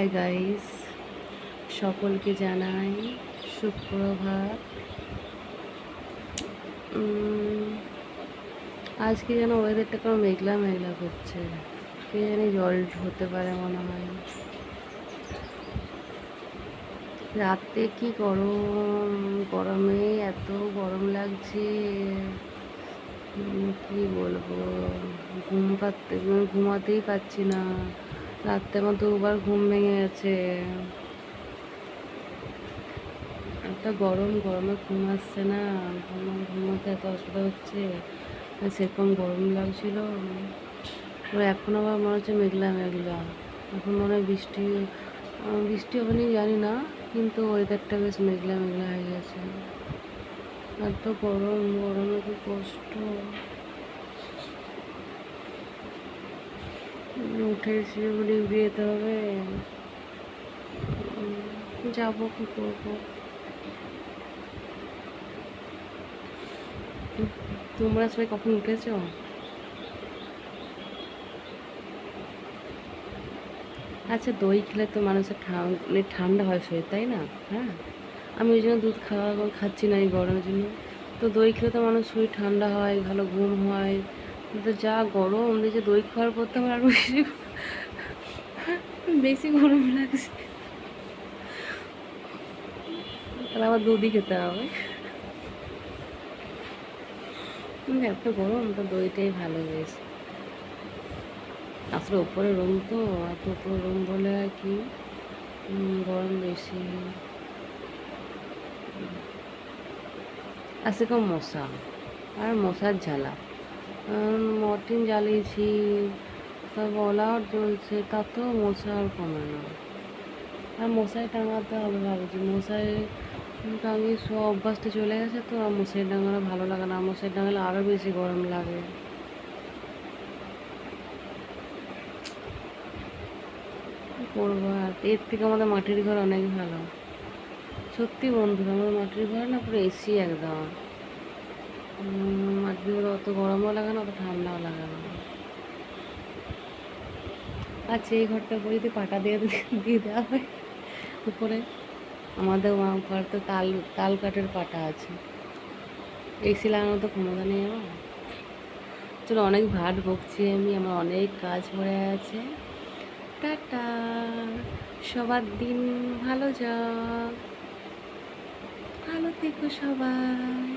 Hi guys, সকলকে জানাই সুপ্রভাত। আজকে যেন ওয়েদারটা কোনো মেঘলা মেঘলা করছে, কে জানি জল হতে পারে মনে হয়। রাতে কি গরম, গরমে এত গরম লাগছে, কি বলবো। ঘুমাতেই পারছি না। রাত্রে আমার দুবার ঘুম ভেঙে গেছে। একটা গরমে ঘুম আসছে না, ঘুমাতে এত অসুবিধা হচ্ছে। সেরকম গরম লাগছিল। এখন আবার মনে হচ্ছে মেঘলা মেঘলা, এখন মনে হয় বৃষ্টি বৃষ্টি হবে না জানি না, কিন্তু ওয়েদারটা বেশ মেঘলা মেঘলা হয়ে গেছে। এত গরমে কি কষ্ট। উঠে শিলিগুড়ি যেতে হবে, যাবো কি করবো। তোমরা সবাই কখন উঠেছো? আচ্ছা, দই খেলে তো মানুষের ঠান্ডা হয় শরীর, তাই না? হ্যাঁ, আমি ওই জন্য দুধ খাচ্ছি না এই গরমের জন্য। তো দই খেলে তো মানুষ শরীর ঠান্ডা হয়, ভালো ঘুম হয়। তো যা গরম দেখছে, দই খাওয়ার পর তো আমার আরও বেশি বেশি গরম লাগছে। তাহলে আবার দুধই খেতে হবে। এত গরম তো দইটাই ভালো বেশ। আসলে ওপরে রুম তো, এত উপরে রুম বলে আর কি গরম বেশি। আর সেরকম মশা, আর মশার ঝালা। মর্টিন জ্বালিয়েছি, তারপর অলাউট জ্বলছে, তাতেও মশা আর কমে না। আর মশারি টাঙাতে হবে ভাবছি, মশারি টাঙিয়ে শোয়া অভ্যাসটা চলে গেছে তো, আর মশারি টাঙানো ভালো লাগে না। মশারি টাঙালে আরও বেশি গরম লাগে। কী করবো আর, এর থেকে আমাদের মাটির ঘর অনেক ভালো। সত্যি বন্ধুরা, আমাদের মাটির ঘর না পুরো এসি একদম। মাটির ঘরে অত গরমও লাগে না, অত ঠান্ডাও লাগে না। আচ্ছা, এই ঘরটার উপরে যদি পাটা দিয়ে দেওয়া হয় উপরে, আমাদের ঘর তো তাল কাঠের পাটা আছে, এসি লাগানো তো ক্ষমতা নেই আমার। চলো, অনেক ভাট বকছি আমি, আমার অনেক কাজ পড়ে আছে। টাটা, সবার দিন ভালো যাক, ভালো থেকো সবাই।